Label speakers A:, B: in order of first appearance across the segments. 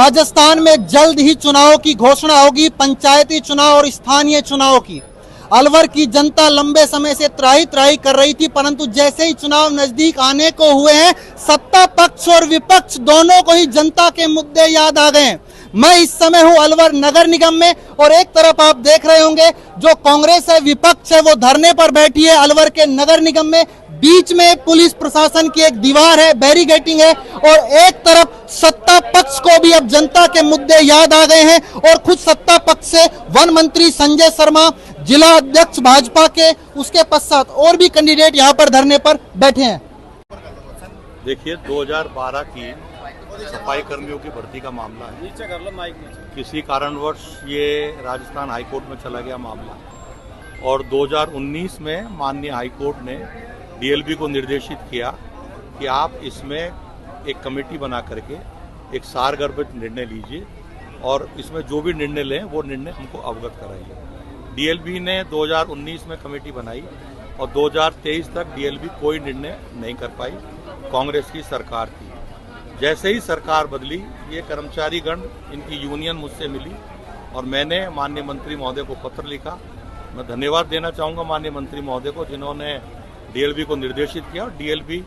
A: राजस्थान में जल्द ही चुनाव की घोषणा होगी, पंचायती चुनाव और स्थानीय चुनाव की। अलवर की जनता लंबे समय से त्राही त्राही कर रही थी, परंतु जैसे ही चुनाव नजदीक आने को हुए हैं, सत्ता पक्ष और विपक्ष दोनों को ही जनता के मुद्दे याद आ गए हैं। मैं इस समय हूं अलवर नगर निगम में और एक तरफ आप देख रहे होंगे जो कांग्रेस है, विपक्ष है, वो धरने पर बैठी है अलवर के नगर निगम में। बीच में पुलिस प्रशासन की एक दीवार है, बैरिकेडिंग है, और एक तरफ सत्ता पक्ष को भी अब जनता के मुद्दे याद आ गए हैं। और खुद सत्ता पक्ष से वन मंत्री संजय शर्मा, जिला अध्यक्ष भाजपा के, उसके पश्चात और भी कैंडिडेट यहाँ पर धरने पर बैठे हैं।
B: देखिए, 2012 की सफाई कर्मियों की भर्ती का मामला है। किसी कारणवश ये राजस्थान हाईकोर्ट में चला गया मामला, और 2019 में माननीय हाईकोर्ट ने डीएलबी को निर्देशित किया कि आप इसमें एक कमेटी बना करके एक सारगर्भित निर्णय लीजिए और इसमें जो भी निर्णय लें वो निर्णय हमको अवगत कराइए। डीएलबी ने 2019 में कमेटी बनाई और 2023 तक डीएलबी कोई निर्णय नहीं कर पाई। कांग्रेस की सरकार थी। जैसे ही सरकार बदली, ये कर्मचारी गण, इनकी यूनियन मुझसे मिली और मैंने माननीय मंत्री महोदय को पत्र लिखा। मैं धन्यवाद देना चाहूँगा माननीय मंत्री महोदय को, जिन्होंने डीएलबी को निर्देशित किया और डीएलबी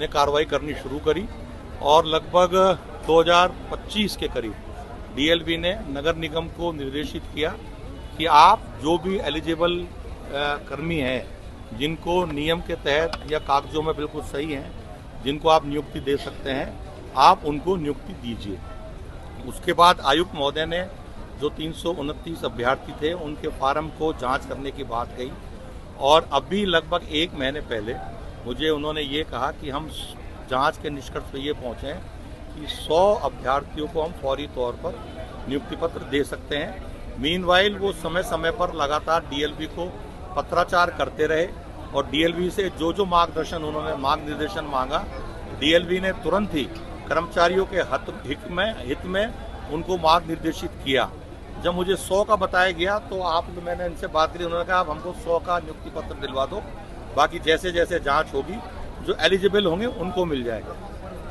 B: ने कार्रवाई करनी शुरू करी। और लगभग 2025 के करीब डीएलबी ने नगर निगम को निर्देशित किया कि आप जो भी एलिजिबल कर्मी हैं, जिनको नियम के तहत या कागजों में बिल्कुल सही हैं, जिनको आप नियुक्ति दे सकते हैं, आप उनको नियुक्ति दीजिए। उसके बाद आयुक्त महोदय ने जो 329 अभ्यर्थी थे उनके फार्म को जांच करने की बात कही, और अभी लगभग 1 महीने पहले मुझे उन्होंने ये कहा कि हम जांच के निष्कर्ष पे ये पहुंचे कि 100 अभ्यर्थियों को हम फौरी तौर पर नियुक्ति पत्र दे सकते हैं। मीनवाइल वो समय समय पर लगातार डीएलबी को पत्राचार करते रहे और डीएलबी से जो जो मार्गदर्शन उन्होंने मार्गनिर्देशन मांगा, डीएलबी ने तुरंत ही कर्मचारियों के हित में उनको मार्ग निर्देशित किया। जब मुझे 100 का बताया गया तो मैंने इनसे बात करी, उन्होंने कहा आप हमको 100 का नियुक्ति पत्र दिलवा दो, बाकी जैसे जैसे जांच होगी जो एलिजिबल होंगे उनको मिल जाएगा।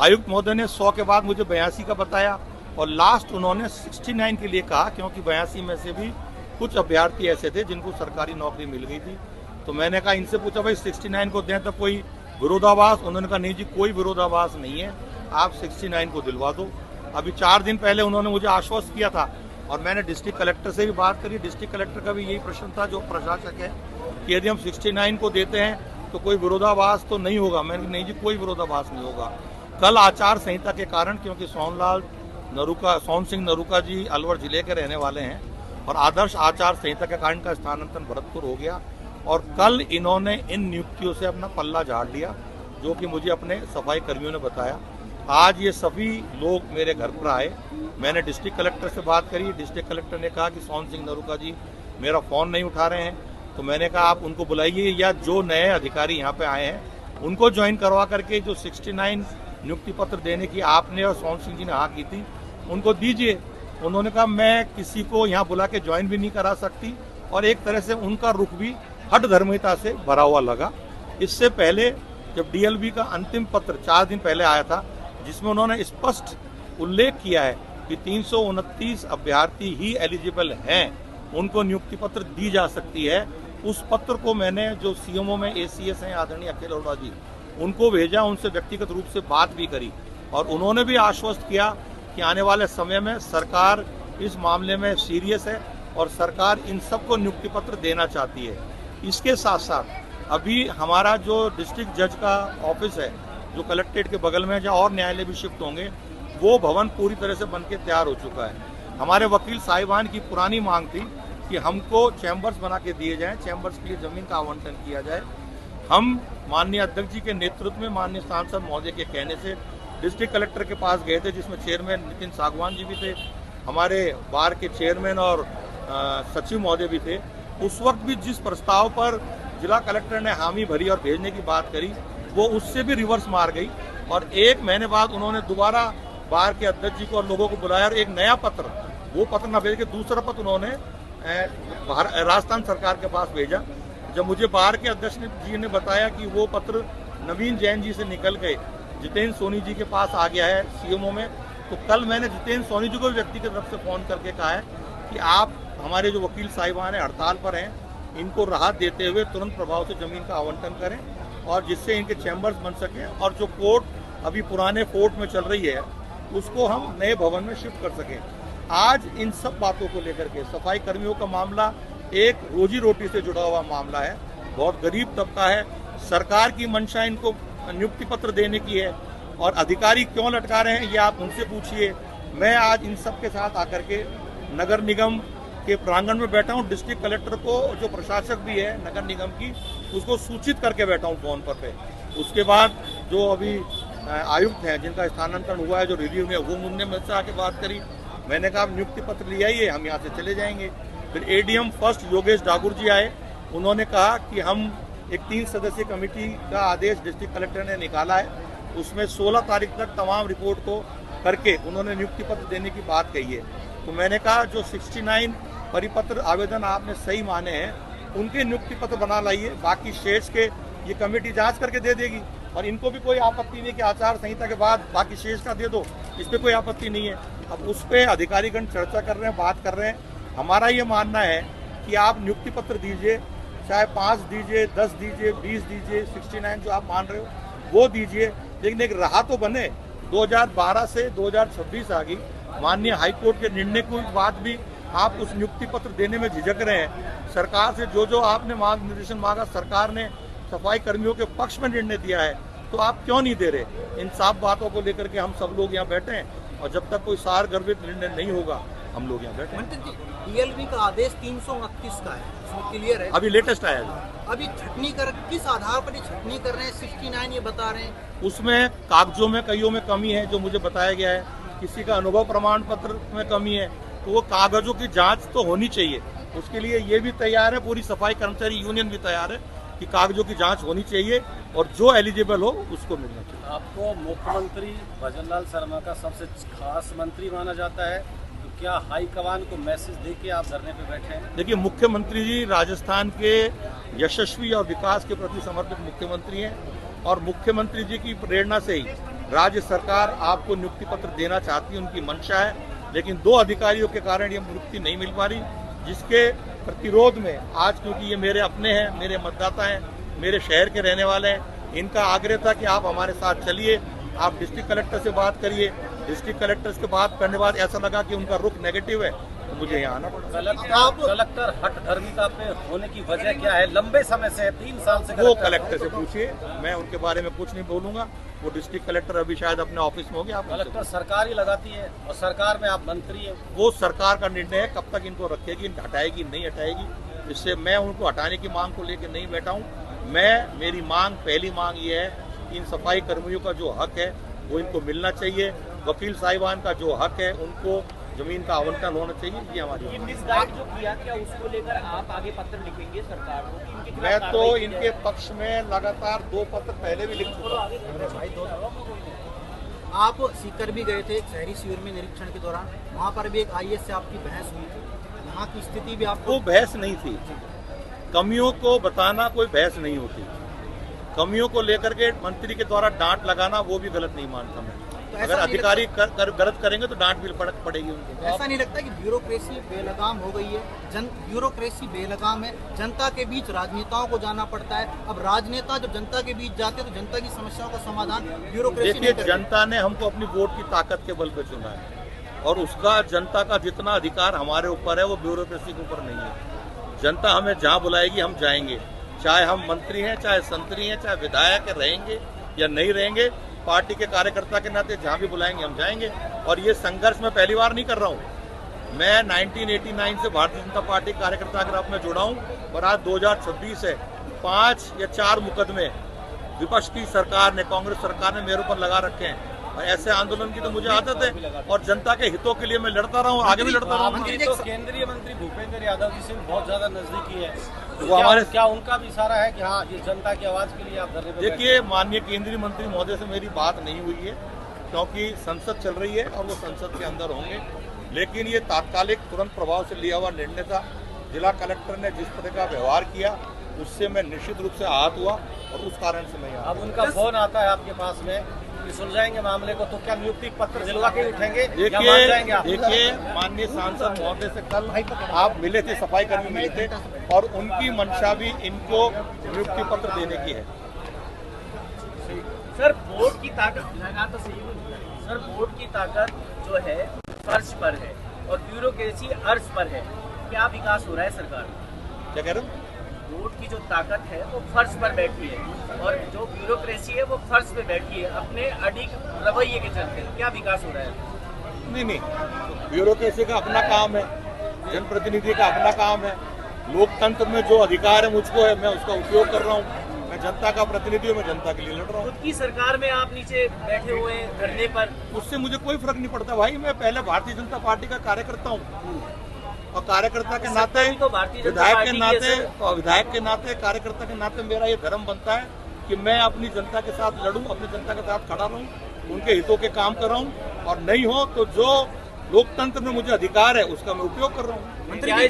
B: आयुक्त महोदय ने 100 के बाद मुझे 82 का बताया और लास्ट उन्होंने 69 के लिए कहा, क्योंकि 82 में से भी कुछ अभ्यर्थी ऐसे थे जिनको सरकारी नौकरी मिल गई थी। तो मैंने कहा, इनसे पूछा भाई 69 को दें तो कोई विरोधाभास? उन्होंने कहा नहीं जी, कोई विरोधाभास नहीं है, आप 69 को दिलवा दो। अभी 4 दिन पहले उन्होंने मुझे आश्वस्त किया था और मैंने डिस्ट्रिक्ट कलेक्टर से भी बात करी। डिस्ट्रिक्ट कलेक्टर का भी यही प्रश्न था जो प्रशासक है कि यदि हम 69 को देते हैं तो कोई विरोधाभास तो नहीं होगा। मैंने कहा नहीं जी, कोई विरोधाभास नहीं होगा। कल आचार संहिता के कारण, क्योंकि सोन सिंह नरूका जी अलवर जिले के रहने वाले हैं और आदर्श आचार संहिता के कारण का स्थानांतरण भरतपुर हो गया, और कल इन्होंने इन नियुक्तियों से अपना पल्ला झाड़ लिया, जो कि मुझे अपने सफाई कर्मियों ने बताया। आज ये सभी लोग मेरे घर पर आए। मैंने डिस्ट्रिक्ट कलेक्टर से बात करी। डिस्ट्रिक्ट कलेक्टर ने कहा कि सोन सिंह नरूका जी मेरा फ़ोन नहीं उठा रहे हैं। तो मैंने कहा आप उनको बुलाइए, या जो नए अधिकारी यहाँ पे आए हैं उनको ज्वाइन करवा करके जो 69 नियुक्ति पत्र देने की आपने और सोन सिंह जी ने हाँ की थी, उनको दीजिए। उन्होंने कहा मैं किसी को यहाँ बुला के ज्वाइन भी नहीं करा सकती, और एक तरह से उनका रुख भी हठ धर्मिता से भरा हुआ लगा। इससे पहले जब डीएलबी का अंतिम पत्र 4 दिन पहले आया था, जिसमें उन्होंने स्पष्ट उल्लेख किया है कि 329 अभ्यर्थी ही एलिजिबल हैं, उनको नियुक्ति पत्र दी जा सकती है। उस पत्र को मैंने जो सीएमओ में एसीएस हैं आदरणीय अखिल अरोड़ा जी, उनको भेजा, उनसे व्यक्तिगत रूप से बात भी करी, और उन्होंने भी आश्वस्त किया कि आने वाले समय में सरकार इस मामले में सीरियस है और सरकार इन सबको नियुक्ति पत्र देना चाहती है। इसके साथ साथ अभी हमारा जो डिस्ट्रिक्ट जज का ऑफिस है, जो कलेक्ट्रेट के बगल में, जहाँ और न्यायालय भी शिफ्ट होंगे, वो भवन पूरी तरह से बनके तैयार हो चुका है। हमारे वकील साहिबान की पुरानी मांग थी कि हमको चैम्बर्स बना के दिए जाएं, चैम्बर्स के लिए जमीन का आवंटन किया जाए। हम माननीय अध्यक्ष जी के नेतृत्व में, माननीय सांसद महोदय के कहने से डिस्ट्रिक्ट कलेक्टर के पास गए थे, जिसमें चेयरमैन नितिन सागवान जी भी थे, हमारे बार के चेयरमैन और सचिव महोदय भी थे। उस वक्त भी जिस प्रस्ताव पर जिला कलेक्टर ने हामी भरी और भेजने की बात करी, वो उससे भी रिवर्स मार गई, और 1 महीने बाद उन्होंने दोबारा बार के अध्यक्ष जी को और लोगों को बुलाया और एक नया पत्र, वो पत्र न भेज के दूसरा पत्र उन्होंने राजस्थान सरकार के पास भेजा। जब मुझे बार के अध्यक्ष जी ने बताया कि वो पत्र नवीन जैन जी से निकल गए, जितेंद्र सोनी जी के पास आ गया है सीएमओ में, तो कल मैंने जितेंद्र सोनी जी को व्यक्ति की तरफ से फ़ोन करके कहा है कि आप हमारे जो वकील साहिबान हैं हड़ताल पर हैं, इनको राहत देते हुए तुरंत प्रभाव से ज़मीन का आवंटन करें और जिससे इनके चैम्बर्स बन सकें और जो कोर्ट अभी पुराने फोर्ट में चल रही है उसको हम नए भवन में शिफ्ट कर सकें। आज इन सब बातों को लेकर के सफाई कर्मियों का मामला एक रोजी रोटी से जुड़ा हुआ मामला है, बहुत गरीब तबका है। सरकार की मंशा इनको नियुक्ति पत्र देने की है और अधिकारी क्यों लटका रहे हैं ये आप उनसे पूछिए। मैं आज इन सब के साथ आकर के नगर निगम के प्रांगण में बैठा हूँ, डिस्ट्रिक्ट कलेक्टर को जो प्रशासक भी है नगर निगम की उसको सूचित करके बैठा हूँ फोन पर पे। उसके बाद जो अभी आयुक्त हैं जिनका स्थानांतरण हुआ है, जो रिव्यू में वो मुझने मुझसे आके बात करी, मैंने कहा नियुक्ति पत्र ले आइए, हम यहाँ से चले जाएंगे। फिर एडीएम फर्स्ट योगेश डागुर जी आए, उन्होंने कहा कि हम एक 3 सदस्यीय कमेटी का आदेश डिस्ट्रिक्ट कलेक्टर ने निकाला है, उसमें 16 तारीख तक तमाम रिपोर्ट को करके उन्होंने नियुक्ति पत्र देने की बात कही है। तो मैंने कहा जो 69 परिपत्र आवेदन आपने सही माने हैं उनके नियुक्ति पत्र बना लाइए, बाकी शेष के ये कमेटी जांच करके दे देगी और इनको भी कोई आपत्ति नहीं कि आचार संहिता के बाद बाकी शेष का दे दो, इस पर कोई आपत्ति नहीं है। अब उस पर अधिकारीगण चर्चा कर रहे हैं, बात कर रहे हैं। हमारा ये मानना है कि आप नियुक्ति पत्र दीजिए, चाहे 5 दीजिए, 10 दीजिए, 20 दीजिए, 69 जो आप मान रहे हो वो दीजिए, लेकिन एक राह तो बने। 2012 से 2026 आ गई, माननीय हाईकोर्ट के निर्णय के बाद भी आप उस नियुक्ति पत्र देने में झिझक रहे हैं। सरकार से जो आपने मांग निर्देशन मांगा, सरकार ने सफाई कर्मियों के पक्ष में निर्णय दिया है, तो आप क्यों नहीं दे रहे? इन साफ बातों को लेकर के हम सब लोग यहाँ बैठे हैं और जब तक कोई सार गर्भित निर्णय नहीं होगा हम लोग यहाँ बैठे हैं।
A: डीएलबी का आदेश 329 का है, उसमें क्लियर है,
B: अभी लेटेस्ट आया है।
A: अभी छटनी कर किस आधार पर छटनी कर रहे हैं? 69 ये बता रहे हैं।
B: उसमें कागजों में कईयों में कमी है जो मुझे बताया गया है, किसी का अनुभव प्रमाण पत्र में कमी है, तो वो कागजों की जांच तो होनी चाहिए। उसके लिए ये भी तैयार है, पूरी सफाई कर्मचारी यूनियन भी तैयार है कि कागजों की जांच होनी चाहिए और जो एलिजिबल हो उसको मिलना चाहिए।
C: आपको मुख्यमंत्री भजनलाल शर्मा का सबसे खास मंत्री माना जाता है, तो क्या हाईकमान को मैसेज देके आप धरने पे बैठे हैं?
B: देखिए, मुख्यमंत्री जी राजस्थान के यशस्वी और विकास के प्रति समर्पित मुख्यमंत्री हैं और मुख्यमंत्री जी की प्रेरणा से ही राज्य सरकार आपको नियुक्ति पत्र देना चाहती है, उनकी मंशा है। लेकिन 2 अधिकारियों के कारण ये नियुक्ति नहीं मिल पा रही, जिसके प्रतिरोध में आज, क्योंकि ये मेरे अपने हैं, मेरे मतदाता हैं, मेरे शहर के रहने वाले हैं, इनका आग्रह था कि आप हमारे साथ चलिए, आप डिस्ट्रिक्ट कलेक्टर से बात करिए। डिस्ट्रिक्ट कलेक्टर से बात करने के बाद ऐसा लगा कि उनका रुख नेगेटिव है, तो मुझे यहाँ आना पड़ा।
C: कलेक्टर हठधर्मिता पे होने की वजह क्या है? लंबे समय से 3 साल से
B: वो कलेक्टर से पूछिए, मैं उनके बारे में कुछ नहीं बोलूंगा। वो डिस्ट्रिक्ट कलेक्टर अभी शायद अपने ऑफिस में होंगे। आप
C: कलेक्टर सरकार ही लगाती है और सरकार में आप मंत्री हैं।
B: वो सरकार का निर्णय है, कब तक इनको रखेगी, हटाएगी नहीं हटाएगी, इससे मैं उनको हटाने की मांग को लेकर नहीं बैठा हूँ। मेरी मांग, पहली मांग ये है कि इन सफाई कर्मियों का जो हक है वो इनको मिलना चाहिए, वकील साहिबान का जो हक है उनको जमीन का आवंटन होना चाहिए। ये हमारी
D: मिसगाइड जो किया, क्या उसको लेकर आप आगे पत्र लिखेंगे सरकार को?
B: मैं तो इनके पक्ष में लगातार 2 पत्र पहले भी लिख चुका हूं।
A: आप सीकर भी गए थे एक शहरी शिविर में निरीक्षण के दौरान, वहाँ पर भी एक आईएएस से आपकी बहस हुई थी, यहाँ की स्थिति भी आपको?
B: वो बहस नहीं थी, कमियों को बताना कोई बहस नहीं होती। कमियों को लेकर के मंत्री के द्वारा डांट लगाना वो भी गलत नहीं मानता मैं।
A: तो
B: अगर अधिकारी गलत करेंगे तो डांट भी पड़ेगी उनको।
A: ऐसा नहीं लगता कि ब्यूरोक्रेसी बेलगाम हो गई है? ब्यूरोक्रेसी बेलगाम है, जनता के बीच राजनेताओं को जाना पड़ता है। अब राजनेता जब जनता के बीच जाते हैं तो जनता की समस्याओं का समाधान ब्यूरोक्रेसी नहीं करती।
B: जनता ने हमको अपनी वोट की ताकत के बल पर चुना है और उसका जनता का जितना अधिकार हमारे ऊपर है वो ब्यूरोक्रेसी के ऊपर नहीं है। जनता हमें जहाँ बुलाएगी हम जाएंगे, चाहे हम मंत्री हैं, चाहे संतरी हैं, चाहे विधायक रहेंगे या नहीं रहेंगे, पार्टी के कार्यकर्ता के नाते जहाँ भी बुलाएंगे हम जाएंगे। और ये संघर्ष मैं पहली बार नहीं कर रहा हूँ, मैं 1989 से भारतीय जनता पार्टी कार्यकर्ता के रूप में जुड़ा हूँ और आज 2026 है। 5 या 4 मुकदमे विपक्ष की सरकार ने, कांग्रेस सरकार ने मेरे ऊपर लगा रखे हैं और ऐसे आंदोलन की तो मुझे आदत है और जनता के हितों के लिए मैं लड़ता रहा हूँ, आगे भी लड़ता रहूँगा।
C: तो केंद्रीय मंत्री भूपेंद्र यादव जी से बहुत ज्यादा नजदीकी है,
B: वो हमारे
C: क्या उनका भी इशारा है कि हाँ ये जनता की आवाज के लिए आप धरने पे?
B: देखिए, माननीय केंद्रीय मंत्री महोदय से मेरी बात नहीं हुई है क्योंकि संसद चल रही है और वो संसद के अंदर होंगे, लेकिन ये तात्कालिक तुरंत प्रभाव से लिया हुआ निर्णय था। जिला कलेक्टर ने जिस तरह का व्यवहार किया उससे मैं निश्चित रूप से आहत हुआ और उस कारण से मैं यहाँ।
C: अब उनका फोन आता है आपके पास में मंत्री सुलझाएंगे मामले को, तो क्या नियुक्ति पत्र दिलवा के उठेंगे या मान जाएंगे आप?
B: देखिए माननीय सांसद महोदय से कल आप मिले थे, सफाई कर्मी मिले थे, और उनकी मंशा भी इनको नियुक्ति पत्र देने की है।
D: सर बोर्ड की ताकत सर बोर्ड की ताकत जो है फर्श पर है और ब्यूरोक्रेसी अर्श पर है। क्या विकास हो रहा है सरकार में?
B: क्या कह रहे हो?
D: बोर्ड की जो ताकत है वो फर्श पर बैठी है और जो ब्यूरोक्रेसी है वो फर्श पे बैठी है अपने अडिग रवैये के चलते। क्या विकास हो रहा है?
B: नहीं, ब्यूरोक्रेसी का अपना काम है, जनप्रतिनिधि का अपना काम है। लोकतंत्र में जो अधिकार है मुझको है, मैं उसका उपयोग कर रहा हूँ। मैं जनता का प्रतिनिधि हूँ, मैं जनता के लिए लड़ रहा हूँ।
D: खुद की सरकार में आप नीचे बैठे हुए हैं धरने पर,
B: उससे मुझे कोई फर्क नहीं पड़ता भाई। मैं पहले भारतीय जनता पार्टी का कार्यकर्ता हूँ और कार्यकर्ता के नाते, विधायक के नाते, कार्यकर्ता के नाते मेरा ये धर्म बनता है कि मैं अपनी जनता के साथ लड़ूं, अपनी जनता के साथ खड़ा रहूं, उनके हितों के काम कर रहा हूं, और नहीं हो तो जो लोकतंत्र में मुझे अधिकार है उसका मैं उपयोग कर रहा हूं।
A: मंत्री जी,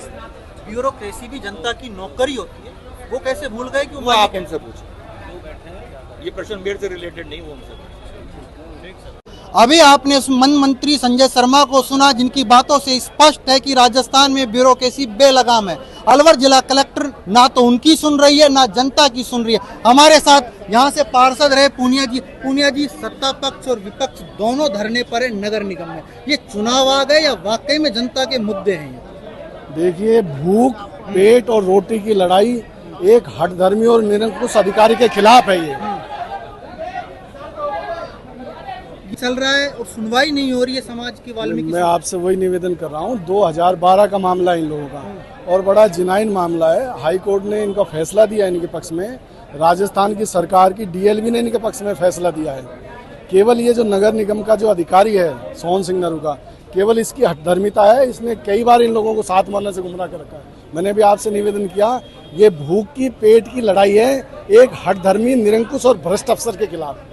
A: ब्यूरोक्रेसी भी जनता की नौकरी होती है, वो कैसे भूल गए? कि
B: वो आप उनसे पूछें, ये प्रश्न मेरे से रिलेटेड नहीं, वो उनसे।
A: अभी आपने उस मंत्री संजय शर्मा को सुना, जिनकी बातों से स्पष्ट है कि राजस्थान में ब्यूरोक्रेसी बेलगाम है। अलवर जिला कलेक्टर ना तो उनकी सुन रही है, ना जनता की सुन रही है। हमारे साथ यहाँ से पार्षद रहे पूनिया जी। पूनिया जी, सत्ता पक्ष और विपक्ष दोनों धरने पर है नगर निगम में। ये चुनाव आ गए या वाकई में जनता के मुद्दे हैं?
E: देखिए, भूख, पेट और रोटी की लड़ाई एक हठधर्मी और निरंकुश अधिकारी के खिलाफ है। ये
A: चल रहा है और सुनवाई नहीं हो रही है समाज की। वाल्मीकि,
E: मैं आपसे वही निवेदन कर रहा हूँ, 2012 का मामला है इन लोगों का और बड़ा जिनाइन मामला है। हाई कोर्ट ने इनका फैसला दिया इनके पक्ष में, राजस्थान की सरकार की डीएलबी ने इनके पक्ष में फैसला दिया है। केवल ये जो नगर निगम का जो अधिकारी है सोहन सिंह नरूका, केवल इसकी हठधर्मिता है। इसने कई बार इन लोगों को साथ मारने से गुमराह कर रखा है। मैंने भी आपसे निवेदन किया, ये भूख की पेट की लड़ाई है एक हठधर्मी, निरंकुश और भ्रष्ट अफसर के खिलाफ।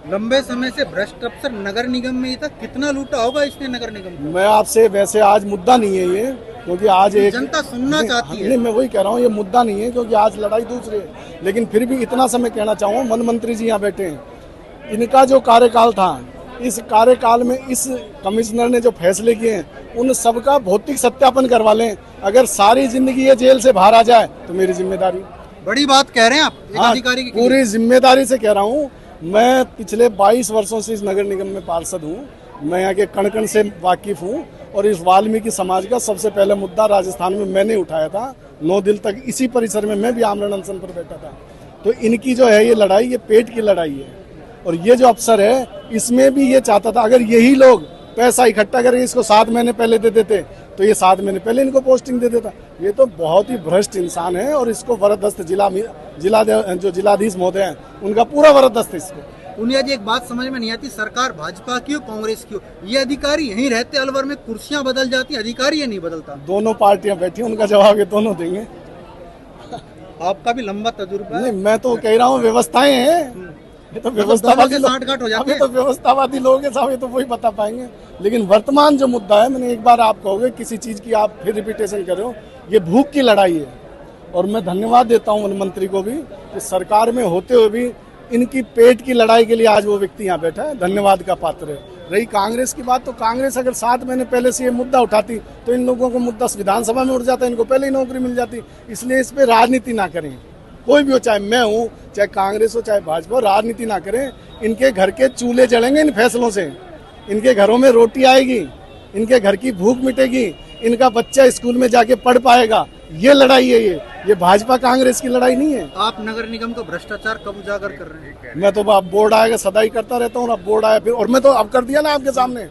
A: लंबे समय से भ्रष्ट अफसर नगर निगम में ही था, कितना लूटा होगा इसने नगर निगम?
E: मैं आपसे, वैसे आज मुद्दा नहीं है ये, क्योंकि आज एक
A: जनता सुनना चाहती है।
E: मैं वही कह रहा हूँ, ये मुद्दा नहीं है क्योंकि आज लड़ाई दूसरी है। लेकिन फिर भी इतना समय कहना चाहूँगा, वन मंत्री जी यहाँ बैठे हैं, इनका जो कार्यकाल था, इस कार्यकाल में इस कमिश्नर ने जो फैसले किए हैं उन सबका भौतिक सत्यापन करवा लें। अगर सारी जिंदगी ये जेल से बाहर आ जाए तो मेरी जिम्मेदारी।
A: बड़ी बात कह रहे हैं आप एक
E: हाँ,
A: अधिकारी की।
E: पूरी जिम्मेदारी से कह रहा हूँ। मैं पिछले 22 वर्षों से इस नगर निगम में पार्षद हूँ। मैं यहाँ के कण कण से वाकिफ हूँ और इस वाल्मीकि समाज का सबसे पहला मुद्दा राजस्थान में मैंने उठाया था। 9 दिन तक इसी परिसर में मैं भी आमरण अनशन पर बैठा था। तो इनकी जो है ये लड़ाई, ये पेट की लड़ाई है। और ये जो अफसर है, इसमें भी ये चाहता था, अगर यही लोग पैसा इकट्ठा करके इसको 7 महीने पहले दे देते तो ये 7 महीने पहले इनको पोस्टिंग दे देता। ये तो बहुत ही भ्रष्ट इंसान है और इसको वरदस्त जो जिलाधीश महोदय हैं उनका पूरा वरदस्त इसको।
A: पुनिया जी, एक बात समझ में नहीं आती, सरकार भाजपा की हो कांग्रेस की हो, ये अधिकारी यहीं रहते अलवर में, कुर्सियां बदल जाती, अधिकारी ये नहीं बदलता।
E: दोनों पार्टियां बैठी, उनका जवाब ये दोनों देंगे।
A: आपका भी लंबा तजुर्बा है।
E: नहीं, मैं तो कह रहा हूँ व्यवस्थाएं हैं, ये तो व्यवस्थावादी
A: साठ हो जाते हैं।
E: तो व्यवस्थावादी लोग हैं साहब, ये तो वही बता पाएंगे। लेकिन वर्तमान जो मुद्दा है, मैंने एक बार आप कहोगे किसी चीज की आप फिर रिपीटेशन कर रहे हो, ये भूख की लड़ाई है। और मैं धन्यवाद देता हूँ वन मंत्री को भी कि सरकार में होते हुए भी इनकी पेट की लड़ाई के लिए आज वो व्यक्ति यहाँ बैठा है, धन्यवाद का पात्र है। रही कांग्रेस की बात, तो कांग्रेस अगर 7 महीने पहले से ये मुद्दा उठाती तो इन लोगों को मुद्दा विधानसभा में उठ जाता, इनको पहले ही नौकरी मिल जाती। इसलिए इस पर राजनीति ना करें, कोई भी हो, चाहे मैं हूँ, चाहे कांग्रेस हो, चाहे भाजपा, राजनीति ना करें। इनके घर के चूल्हे जलेंगे इन फैसलों से, इनके घरों में रोटी आएगी, इनके घर की भूख मिटेगी, इनका बच्चा स्कूल में जाके पढ़ पाएगा। ये लड़ाई है, ये भाजपा कांग्रेस की लड़ाई नहीं है।
A: आप नगर निगम को भ्रष्टाचार कब उजागर कर रहे हैं?
E: मैं तो अब बोर्ड आएगा सदा ही करता रहता हूँ, अब बोर्ड आया फिर, और मैं तो अब कर दिया ना आपके सामने,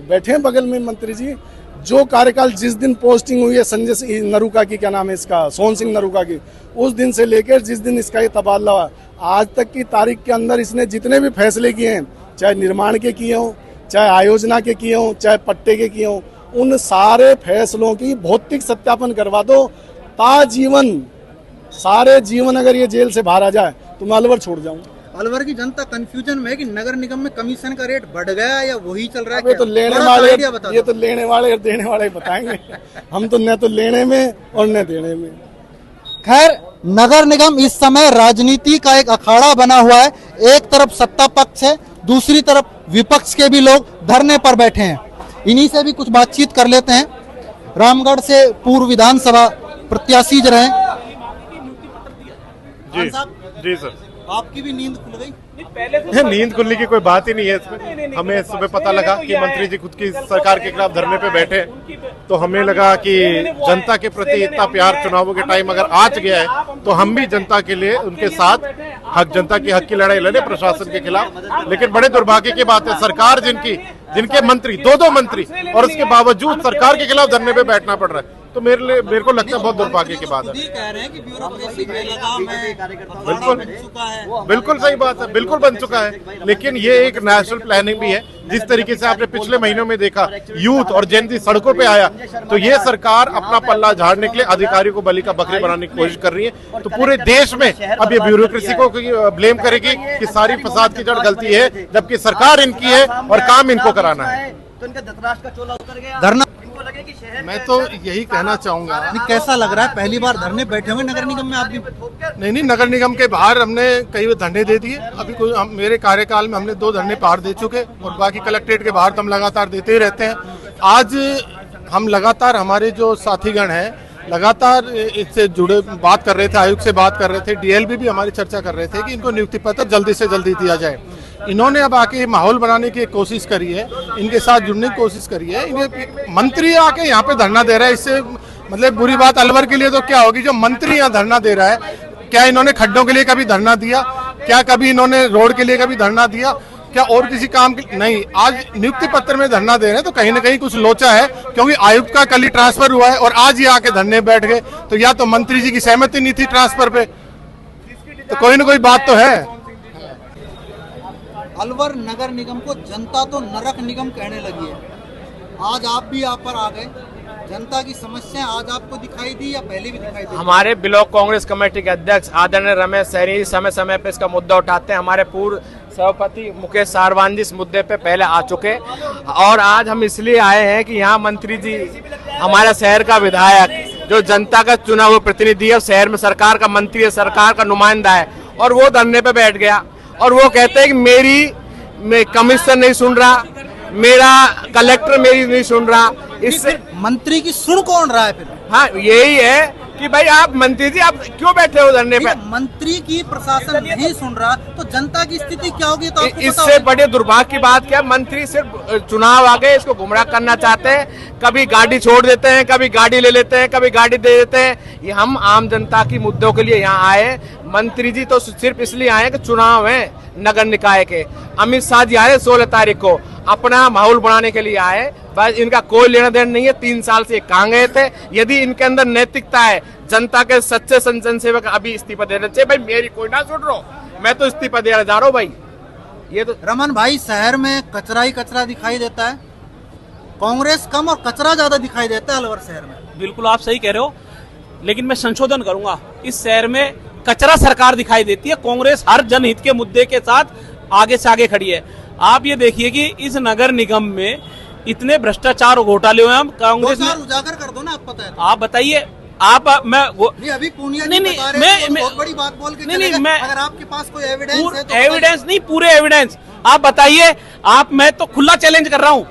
E: बैठे हैं बगल में मंत्री जी। जो कार्यकाल जिस दिन पोस्टिंग हुई है संजय नरूका की, क्या नाम है इसका, सोहन सिंह नरूका की, उस दिन से लेकर जिस दिन इसका ये तबादला हुआ, आज तक की तारीख के अंदर इसने जितने भी फैसले किए हैं, चाहे निर्माण के किए हों, चाहे आयोजना के किए हों, चाहे पट्टे के किए हों, उन सारे फैसलों की भौतिक सत्यापन करवा दो। ताजीवन, सारे जीवन अगर ये जेल से बाहर आ जाए तो मैं अलवर छोड़ जाऊं।
A: अलवर की जनता कंफ्यूजन में है कि नगर निगम में कमीशन का रेट बढ़ गया या वही चल रहा है।
E: ये तो लेने वाले, ये तो लेने वाले और देने वाले बताएंगे। हम तो न तो लेने में और न देने में।
A: खैर, नगर निगम इस समय राजनीति का एक अखाड़ा बना हुआ है। एक तरफ सत्ता पक्ष है, दूसरी तरफ विपक्ष के भी लोग धरने पर बैठे हैं। इन्हीं से भी कुछ बातचीत कर लेते हैं। रामगढ़ से पूर्व विधानसभा प्रत्याशी जो रहे
F: जी जी सर,
A: आपकी भी नींद खुल गई?
F: नींद खुलने की कोई बात ही नहीं है इसमें। हमें सुबह पता लगा कि मंत्री जी खुद की सरकार के खिलाफ धरने पे बैठे, तो हमें लगा कि जनता के प्रति इतना प्यार चुनावों के टाइम अगर आ गया है तो हम भी जनता के लिए उनके साथ जनता की हक की लड़ाई लड़े प्रशासन के खिलाफ। लेकिन बड़े दुर्भाग्य की बात है, सरकार जिनके मंत्री दो मंत्री और उसके बावजूद सरकार के खिलाफ धरने पे बैठना पड़ रहा है, तो मेरे को लगता है बहुत दुर्भाग्य की बात है।
A: कह रहे हैं कि ब्यूरोक्रेसी पे लगाम है,
F: बिल्कुल सही बात है, बिल्कुल बन चुका है। लेकिन ये एक नेशनल प्लानिंग भी है। जिस तरीके से आपने पिछले महीनों में देखा यूथ और जेन ज़ी सड़कों पे आया, तो ये सरकार अपना पल्ला झाड़ने के लिए अधिकारियों को बली का बकरी बनाने की कोशिश कर रही है। तो पूरे देश में अब ये ब्यूरोक्रेसी को ब्लेम करेगी कि सारी फसाद की जड़ गलती है, जबकि सरकार इनकी है और काम इनको कराना है।
D: तो इनका धृतराष्ट्र का चोला उतर गया।
A: धरना
D: इनको लगे कि शहर
E: मैं तो यही कहना चाहूंगा,
A: कैसा लग रहा है? पहली बार धरने बैठे हुए नगर निगम में आप भी?
E: नहीं, नगर निगम के बाहर हमने कई धरने दे दिए। अभी मेरे कार्यकाल में हमने 2 धरने बाहर दे चुके और बाकी कलेक्ट्रेट के बाहर तो हम लगातार देते ही रहते हैं। आज हम लगातार, हमारे जो साथीगण हैं लगातार इससे जुड़े बात कर रहे थे, आयुक्त से बात कर रहे थे, डीएलबी भी हमारी चर्चा कर रहे थे कि इनको नियुक्ति पत्र जल्दी से जल्दी दिया जाए। इन्होंने अब आके माहौल बनाने की कोशिश करी है, इनके साथ जुड़ने की कोशिश करी है। इन्हें मंत्री आके यहाँ पे धरना दे रहा है, इससे मतलब बुरी बात अलवर के लिए तो क्या होगी, जो मंत्री यहाँ धरना दे रहा है। क्या इन्होंने खड्डों के लिए कभी धरना दिया? क्या कभी इन्होंने रोड के लिए कभी धरना दिया? क्या और किसी काम के नहीं? आज नियुक्ति पत्र में धरना दे रहे हैं तो कहीं ना कहीं कुछ लोचा है, क्योंकि आयुक्त का कल ही ट्रांसफर हुआ है और आज ही आके धरने बैठ गए। तो या तो मंत्री जी की सहमति नहीं थी ट्रांसफर पे, तो कोई ना कोई बात तो है।
A: अलवर नगर निगम को जनता तो नरक निगम कहने लगी है। आज आप भी यहाँ पर आ गए, जनता की समस्या आज आपको दिखाई दी या पहले भी दिखाई दी?
G: हमारे ब्लॉक कांग्रेस कमेटी के अध्यक्ष आदरणीय रमेश सहरी समय समय पे इसका मुद्दा उठाते हैं। हमारे पूर्व सभापति मुकेश सारवान जी इस मुद्दे पे पहले आ चुके, और आज हम इसलिए आए हैं कि यहाँ मंत्री जी हमारे शहर का विधायक जो जनता का चुना हुआ प्रतिनिधि है, शहर में सरकार का मंत्री है, सरकार का नुमाइंदा है, और वो धरने पे बैठ गया और वो कहते हैं कि मेरी कमिश्नर नहीं सुन रहा, मेरा कलेक्टर मेरी नहीं सुन रहा। इससे
A: मंत्री की सुन कौन रहा है फिर?
G: हाँ, यही है कि भाई आप मंत्री जी आप क्यों बैठे हो धरने पे?
A: मंत्री की प्रशासन नहीं सुन रहा तो जनता की स्थिति क्या होगी? तो आपको पता
G: इससे
A: होगा।
G: बड़े दुर्भाग्य की बात क्या, मंत्री सिर्फ चुनाव आ गए इसको गुमराह करना चाहते हैं। कभी गाड़ी छोड़ देते हैं, कभी गाड़ी ले लेते हैं, कभी गाड़ी दे देते हैं। ये हम आम जनता की मुद्दों के लिए यहाँ आए। मंत्री जी तो सिर्फ इसलिए आए कि चुनाव है नगर निकाय के। अमित शाह जी आए 16 तारीख को, अपना माहौल बनाने के लिए आए, बस इनका कोई लेना देना नहीं है। 3 साल से कहाँ गए थे? यदि इनके अंदर नैतिकता है, जनता के सच्चे जनसेवक अभी इस्तीफा देना चाहिए। भाई मेरी कोई ना सुन रहा, मैं तो इस्तीफा देना जा रहा हूँ भाई। ये तो
A: रमन भाई, शहर में कचरा ही कचरा दिखाई देता है, कांग्रेस कम और कचरा ज्यादा दिखाई देता है अलवर शहर में।
H: बिल्कुल आप सही कह रहे हो, लेकिन मैं संशोधन करूंगा। इस शहर में कचरा सरकार दिखाई देती है, कांग्रेस हर जनहित के मुद्दे के साथ आगे से आगे खड़ी है। आप ये देखिए कि इस नगर निगम में इतने भ्रष्टाचार और घोटाले हुए हैं। कांग्रेस ने
A: उजागर कर दो ना, आप पता है तो।
H: आप बताइए, आप मैं
A: नहीं, अभी पूनिया
H: नहीं,
A: बता रहे हैं, तो बहुत बड़ी बात बोल के
H: नहीं,
A: चलेगा।
H: मैं
A: अगर आपके पास कोई एविडेंस है तो
H: एविडेंस नहीं, पूरे एविडेंस आप बताइए। मैं तो खुला चैलेंज कर रहा हूँ,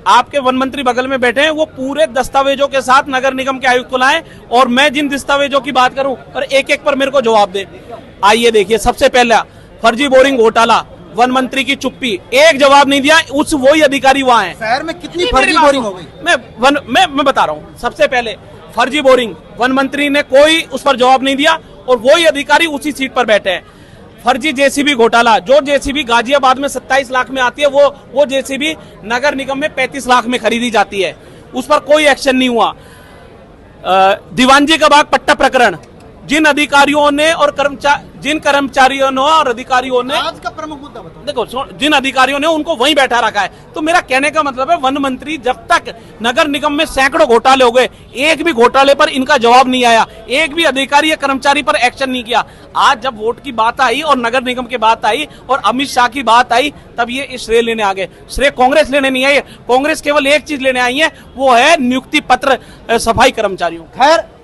H: आपके वन मंत्री बगल में बैठे हैं, वो पूरे दस्तावेजों के साथ नगर निगम के आयुक्त को लाएं और मैं जिन दस्तावेजों की बात करूं और एक एक पर मेरे को जवाब दे। आइए देखिए, सबसे पहला फर्जी बोरिंग घोटाला, वन मंत्री की चुप्पी, एक जवाब नहीं दिया। उस वही अधिकारी वहां है।
A: शहर में कितनी फर्जी बोरिंग हो गई?
H: मैं बता रहा हूँ। सबसे पहले फर्जी बोरिंग, वन मंत्री ने कोई उस पर जवाब नहीं दिया और वही अधिकारी उसी सीट पर बैठे हैं। फर्जी जेसीबी घोटाला, जो जेसीबी गाजियाबाद में 27 लाख में आती है, वो जेसीबी नगर निगम में 35 लाख में खरीदी जाती है, उस पर कोई एक्शन नहीं हुआ। दीवानजी का बाग पट्टा प्रकरण, जिन अधिकारियों ने और जिन कर्मचारियों ने और अधिकारियों ने,
A: आज का प्रमुख मुद्दा बताओ।
H: देखो, जिन अधिकारियों ने उनको वहीं बैठा रखा है। तो मेरा कहने का मतलब है, वन मंत्री जब तक नगर निगम में सैकड़ों घोटाले हो गए, एक भी घोटाले पर इनका जवाब नहीं आया, एक भी अधिकारी या कर्मचारी पर एक्शन नहीं किया। आज जब वोट की बात आई और नगर निगम की बात आई और अमित शाह की बात आई, तब ये श्रेय लेने आ गए। श्रेय कांग्रेस लेने नहीं आई, कांग्रेस केवल एक चीज लेने आई है, वो है नियुक्ति पत्र सफाई कर्मचारियों।
A: खैर,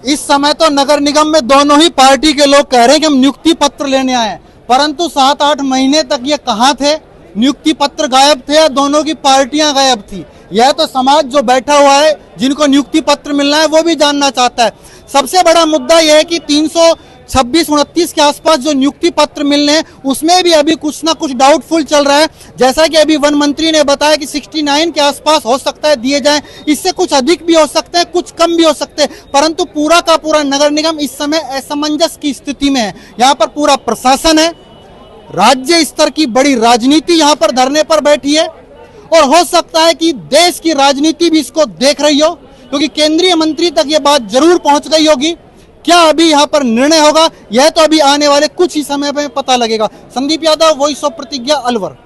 A: इस समय तो नगर निगम में दोनों ही पार्टी के लोग कह रहे हैं कि हम नियुक्ति पत्र लेने आए हैं, परंतु 7-8 महीने तक ये कहाँ थे नियुक्ति पत्र गायब थे या दोनों की पार्टियां गायब थी? यह तो समाज जो बैठा हुआ है, जिनको नियुक्ति पत्र मिलना है, वो भी जानना चाहता है। सबसे बड़ा मुद्दा यह है कि 326-29 के आसपास जो नियुक्ति पत्र मिलने हैं, उसमें भी अभी कुछ ना कुछ डाउटफुल चल रहा है। जैसा कि अभी वन मंत्री ने बताया कि 69 के आसपास हो सकता है दिए जाएं, इससे कुछ अधिक भी हो सकते हैं, कुछ कम भी हो सकते हैं, परंतु पूरा का पूरा नगर निगम इस समय असमंजस की स्थिति में है। यहाँ पर पूरा प्रशासन है, राज्य स्तर की बड़ी राजनीति यहाँ पर धरने पर बैठी है, और हो सकता है कि देश की राजनीति भी इसको देख रही हो, क्योंकि केंद्रीय मंत्री तक ये बात जरूर पहुंच गई होगी। क्या अभी यहाँ पर निर्णय होगा, यह तो अभी आने वाले कुछ ही समय में पता लगेगा। संदीप यादव, वॉइस ऑफ प्रतिज्ञा, अलवर।